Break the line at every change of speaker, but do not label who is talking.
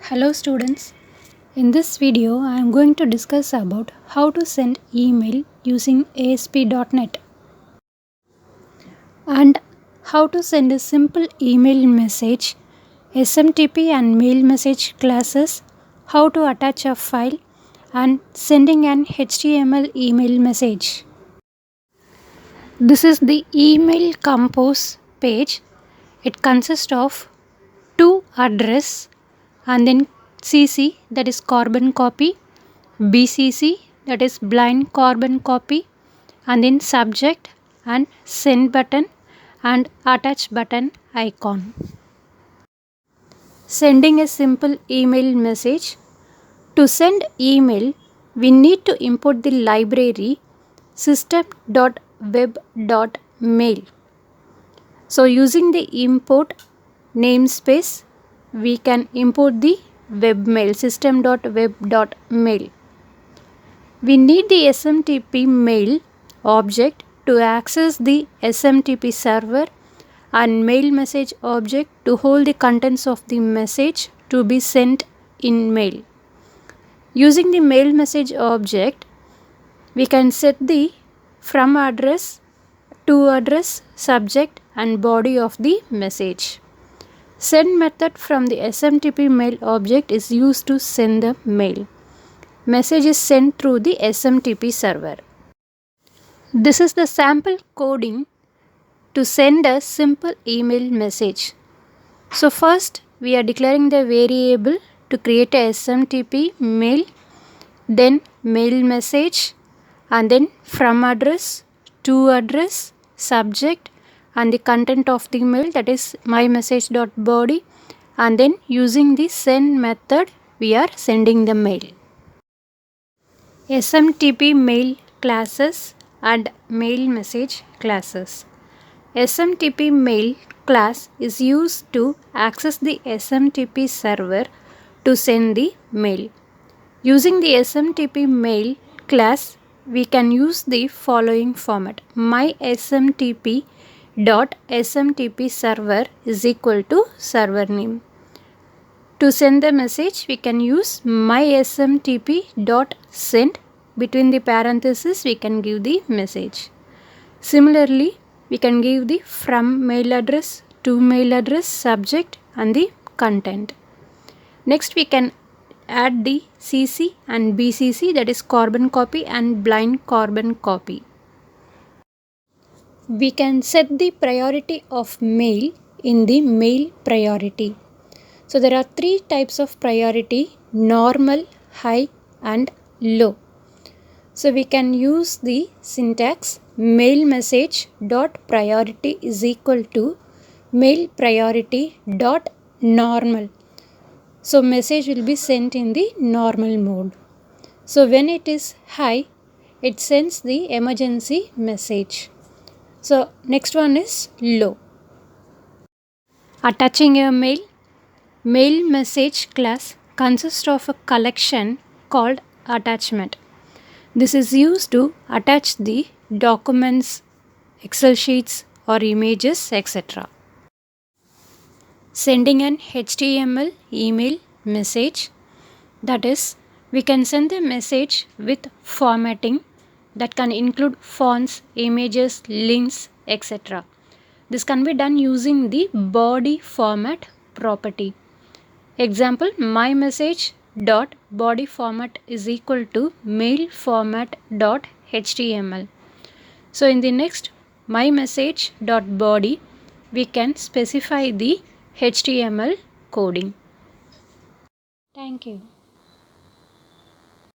Hello students, in this video I am going to discuss about how to send email using ASP.NET and how to send a simple email message, SMTP and mail message classes, how to attach a file and sending an HTML email message. This is the email compose page. It consists of two address and then CC, that is carbon copy, BCC, that is blind carbon copy, and then subject and send button and attach button icon. Sending a simple email message. To send email, we need to import the library system.web.mail. So using the import namespace, we can import the webmail system.web.mail. We need the SMTP mail object to access the SMTP server and mail message object to hold the contents of the message to be sent in mail. Using the mail message object, we can set the from address, to address, subject and body of the message. Send method from the SMTP mail object is used to send the mail. Message is sent through the SMTP server. This is the sample coding to send a simple email message. So first we are declaring the variable to create a SMTP mail, then mail message, and then from address, to address, subject and the content of the mail, that is my message.body, and then using the send method we are sending the mail. SMTP mail classes and mail message classes. SMTP mail class is used to access the SMTP server to send the mail. Using the SMTP mail class, we can use the following format: my SMTP.SMTP server is equal to server name. To send the message, we can use my SMTP.send. Between the parentheses, we can give the message. Similarly, we can give the from mail address, to mail address, subject and the content. Next, we can add the CC and BCC, that is carbon copy and blind carbon copy. We can set the priority of mail in the mail priority. So there are three types of priority: normal, high and low. So we can use the syntax mail message dot priority is equal to mail priority dot normal. So message will be sent in the normal mode. So when it is high, it sends the emergency message. So next one is low. Attaching a mail. Mail message class consists of a collection called attachment. This is used to attach the documents, Excel sheets or images, etc. Sending an HTML email message, that is, we can send the message with formatting that can include fonts, images, links, etc. This can be done using the body format property. Example, my message dot body format is equal to mail format dot HTML. So in the next my message dot body, we can specify the HTML coding. Thank you.